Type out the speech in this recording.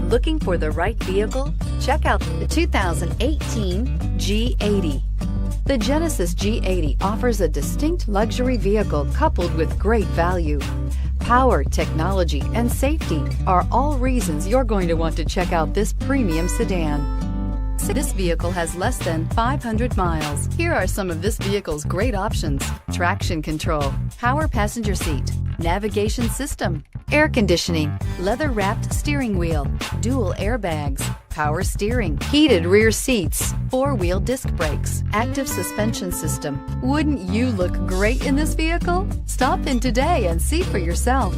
Looking for the right vehicle? Check out the 2018 G80. The Genesis G80 offers a distinct luxury vehicle coupled with great value. Power, technology, and safety are all reasons you're going to want to check out this premium sedan. This vehicle has less than 500 miles. Here are some of this vehicle's great options: traction control, power passenger seat, navigation system, air conditioning, leather-wrapped steering wheel, dual airbags, power steering, heated rear seats, four-wheel disc brakes, active suspension system. Wouldn't you look great in this vehicle? Stop in today and see for yourself.